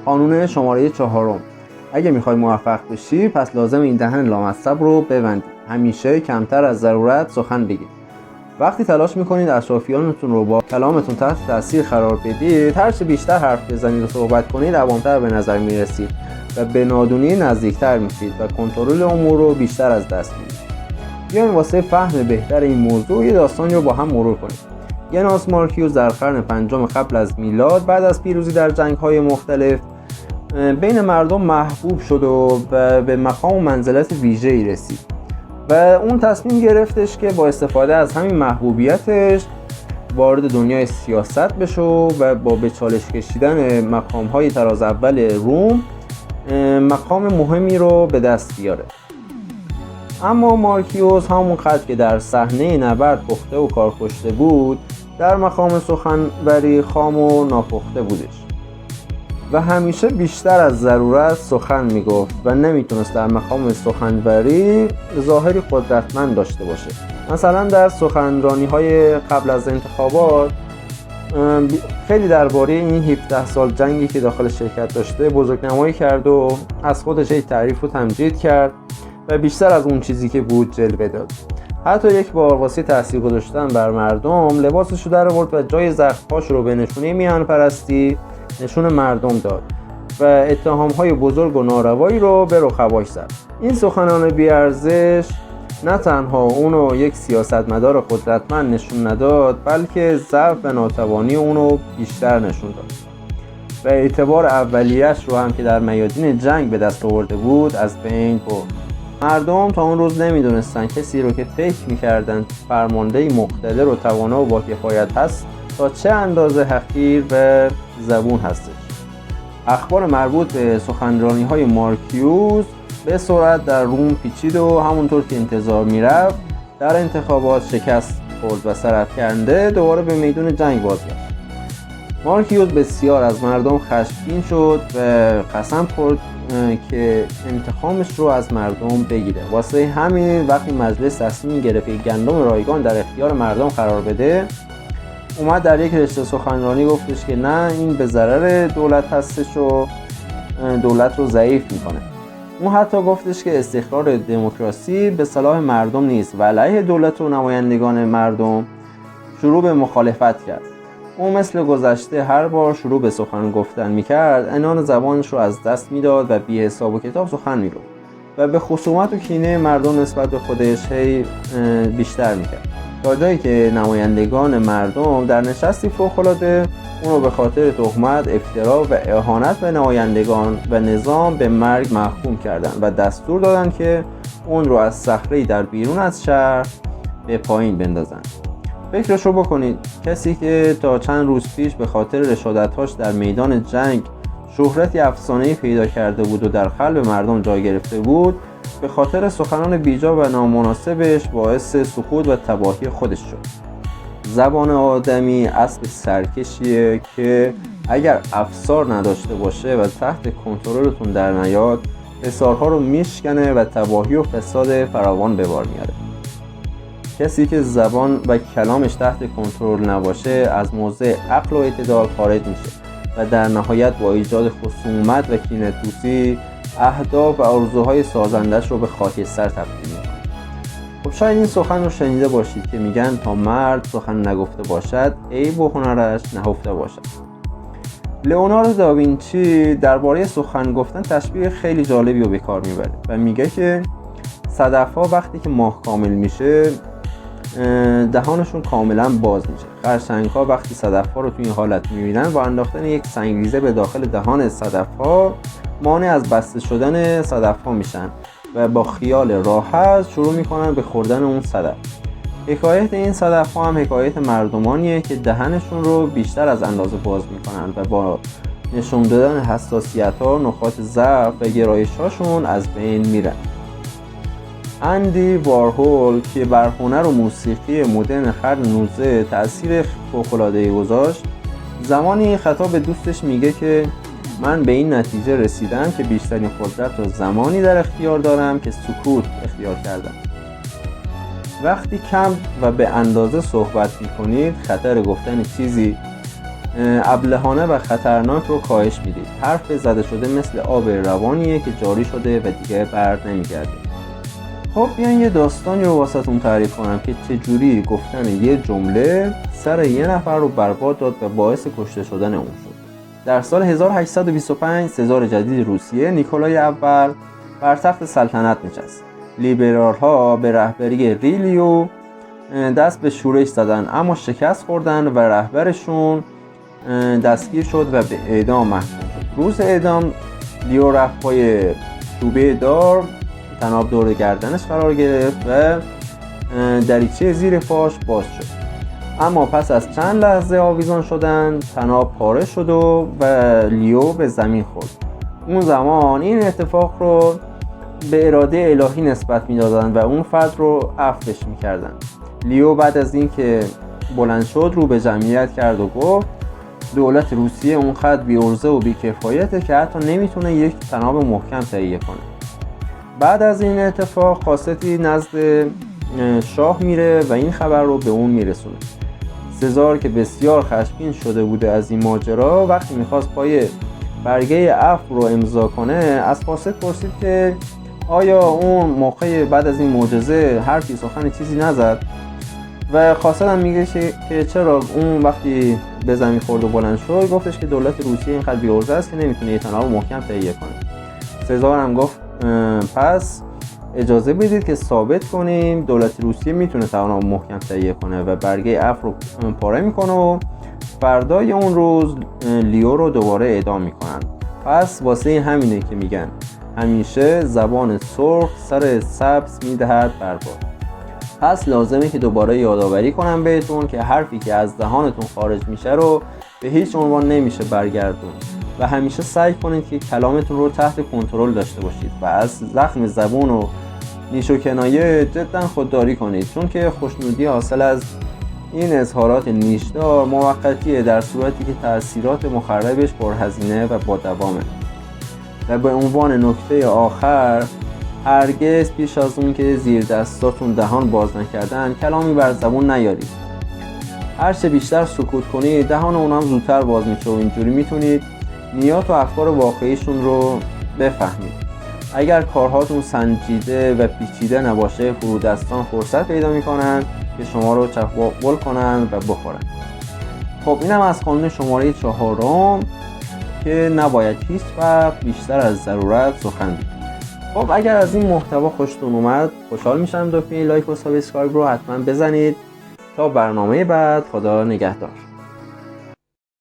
قانون شماره 4: اگه میخوای موفق بشی پس لازم این دهن لامصب رو ببندی. همیشه کمتر از ضرورت سخن بگید. وقتی تلاش میکنید اطرافیانتون رو با کلامتون تحت تاثیر قرار بدید، هرچه بیشتر حرف بزنید و صحبت کنید عوام‌تر به نظر میرسید و به نادونی نزدیکتر میشید و کنترل امور رو بیشتر از دست میدید. بیاین واسه فهم بهتر این موضوع یه داستانی رو با هم مرور کنیم. گناس مارکیوس در قرن 5 قبل از میلاد بعد از پیروزی در جنگ‌های مختلف بین مردم محبوب شد و به مقام و منزلت ویژه‌ای رسید و اون تصمیم گرفتش که با استفاده از همین محبوبیتش وارد دنیای سیاست بشه و با به چالش کشیدن مقام‌های تراز اول روم مقام مهمی رو به دست بیاره. اما مارکیوس همونقدر که در صحنه نبرد پخته و کارکشته بود، در مقام سخنوری خام و ناپخته بودش و همیشه بیشتر از ضرورت سخن میگفت و نمیتونست در مقام سخنوری ظاهری قدرتمند داشته باشه. مثلا در سخنرانی‌های قبل از انتخابات خیلی درباره این 17 سال جنگی که داخل شرکت داشته بزرگنمایی کرد و از خودش یک تعریف و تمجید کرد و بیشتر از اون چیزی که بود جلوه داد. حتی یک بار واسه تاثیر گذاشتن بر مردم لباسش رو در آورد و جای زخم‌هاش رو به نشونه میهن‌پرستی نشون مردم داد و اتهام‌های بزرگ و ناروایی رو به رقباش زد. این سخنان بی‌ارزش نه تنها اونو یک سیاستمدار قدرتمند نشون نداد، بلکه ضعف و ناتوانی اونو بیشتر نشون داد و اعتبار اولیه‌اش رو هم که در میادین جنگ به دست آورده بود از بین برد. مردم تا اون روز نمیدونستن کسی رو که فکر میکردن فرمانده مقتدر و توانا و با کفایت هست تا چه اندازه حقیر و زبون هستش. اخبار مربوط به سخنرانی‌های مارکیوس به سرعت در روم پیچید و همونطور که انتظار میرفت در انتخابات شکست خورد و سرافکنده دوباره به میدان جنگ بازگشت. مارکیوس بسیار از مردم خشمگین شد و قسم خورد که انتقامش رو از مردم بگیره. واسه همین وقتی مجلس تصمیم گرفت گندم رایگان در اختیار مردم قرار بده، اومد در یک رشته سخنرانی گفتش که نه، این به ضرر دولت هستش و دولت رو ضعیف میکنه. اون حتی گفتش که استقرار دموکراسی به صلاح مردم نیست و علیه دولت و نمایندگان مردم شروع به مخالفت کرد. اون مثل گذشته هر بار شروع به سخن گفتن میکرد عنان زبانش رو از دست میداد و بی حساب و کتاب سخن میگفت و به خصومت و کینه مردم نسبت به خودش بیشتر میکرد تا جایی که نمایندگان مردم در نشستی فوق‌العاده اون رو به خاطر تهمت، افترا و اهانت به نمایندگان و نظام به مرگ محکوم کردند و دستور دادند که اون رو از صخره‌ای در بیرون از شهر به پایین بندازن. فکرشو بکنید، کسی که تا چند روز پیش به خاطر رشادت‌هاش در میدان جنگ شهرتی افسانه‌ای پیدا کرده بود و در قلب مردم جای گرفته بود، به خاطر سخنان بیجا و نامناسبش باعث سقوط و تباهی خودش شد. زبان آدمی اسب سرکشیه که اگر افسار نداشته باشه و تحت کنترلتون در نیاد، حصارها رو میشکنه و تباهی و فساد فراوان به بار میاره. کسی که زبان و کلامش تحت کنترل نباشه از موضع عقل و اعتدال خارج میشه و در نهایت با ایجاد خصومت و کینه‌توزی اهداف و آرزوهای سازندش رو به خاکستر تبدیل میکنه. خب شاید این سخن رو شنیده باشید که میگن تا مرد سخن نگفته باشد عیب و هنرش نهفته باشد. لئوناردو داوینچی درباره سخن گفتن تشبیه خیلی جالبی رو به کار میبره و میگه که صدف‌ها وقتی که ماه کامل میشه دهانشون کاملا باز میشه. خرچنگ‌ها وقتی صدف‌ها رو توی این حالت میبینن با انداختن یک سنگریزه به داخل دهان صدف‌ها مانع از بسته شدن صدف‌ها میشن و با خیال راحت شروع میکنن به خوردن اون صدف. حکایت این صدف‌ها هم حکایت مردمانیه که دهنشون رو بیشتر از اندازه باز میکنن و با نشون دادن حساسیت‌ها، نقاط ضعف و گرایش‌هاشون از بین میرن. اندی وارهول که بر هنر و موسیقی مدرن قرن 19 تأثیر فوق‌العاده‌ای گذاشت، زمانی خطاب به دوستش میگه که من به این نتیجه رسیدم که بیشترین قدرت رو زمانی در اختیار دارم که سکوت اختیار کردم. وقتی کم و به اندازه صحبت میکنید خطر گفتن چیزی ابلهانه و خطرناک رو کاهش میدید. حرف زده شده مثل آب روانیه که جاری شده و دیگه بر نمیگرده. خب بیاین یه داستانی رو واسهتون تعریف کنم که چجوری گفتن یه جمله سر یه نفر رو برباد داد و باعث کشته شدن اون شد. در سال 1825 سزار جدید روسیه نیکولای اول بر تخت سلطنت نشست. لیبرال ها به رهبری ریلیو دست به شورش زدن، اما شکست خوردن و رهبرشون دستگیر شد و به اعدام محکوم شد. روز اعدام لیو رفت پای چوبه دار، تناب دور گردنش قرار گرفت و دریچه زیر پاش باز شد. اما پس از چند لحظه آویزان شدن، تناب پاره شد و لیو به زمین خورد. اون زمان این اتفاق رو به اراده الهی نسبت میدادن و اون فرد رو عفوش میکردن. لیو بعد از اینکه بلند شد رو به جمعیت کرد و گفت دولت روسیه اون خط بی عرضه و بی کفایته که حتی نمیتونه یک تناب محکم تهیه کنه. بعد از این اتفاق قاصدی نزد شاه میره و این خبر رو به اون میرسونه. سزار که بسیار خشمگین شده بوده از این ماجرا، وقتی میخواست پای برگه عفو رو امضا کنه از قاصد پرسید که آیا اون موقع بعد از این معجزه حرفی سخنی چیزی نزد و قاصد هم میگه که چرا اون وقتی به زمین خورد و بلند شد گفتش که دولت روسیه اینقدر بی‌عرضه است که نمیتونه یه تناب محکم تهیه کنه. سزار هم گفت پس اجازه بدید که ثابت کنیم دولت روسیه میتونه تناب محکم تهیه کنه و برگه عفو رو پاره میکنه و فردای اون روز لیو رو دوباره اعدام میکنن. پس واسه همینه که میگن همیشه زبان سرخ سر سبز میدهد برباد. پس لازمه که دوباره یادآوری کنم بهتون که حرفی که از دهانتون خارج میشه رو به هیچ عنوان نمیشه برگردون و همیشه سعی کنید که کلامتون رو تحت کنترل داشته باشید و از زخم زبون و نیش و کنایه جدا خودداری کنید، چون که خوشنودی حاصل از این اظهارات نیشدار موقتیه در صورتی که تأثیرات مخربش پرهزینه و با دوامه. و به عنوان نکته آخر هرگز پیش از اون که زیر دستاتون دهان باز نکردن کلامی بر زبون نیارید. هرچه بیشتر سکوت کنید دهان اونم زودتر باز میشه و اینجوری میتونید نیات و افکار واقعیشون رو بفهمید. اگر کارهاتون سنجیده و پیچیده نباشه فرودستان فرصت پیدا میکنن که شما رو چپاول کنن و بخورن. خب اینم از قانون شماره 4 که نباید هیچ وقت بیشتر از ضرورت سخن بگید. خب اگر از این محتوا خوشتون اومد خوشحال میشم دکمه لایک و سابسکرایب رو حتما بزنید. تا برنامه بعد، خدا نگهدار.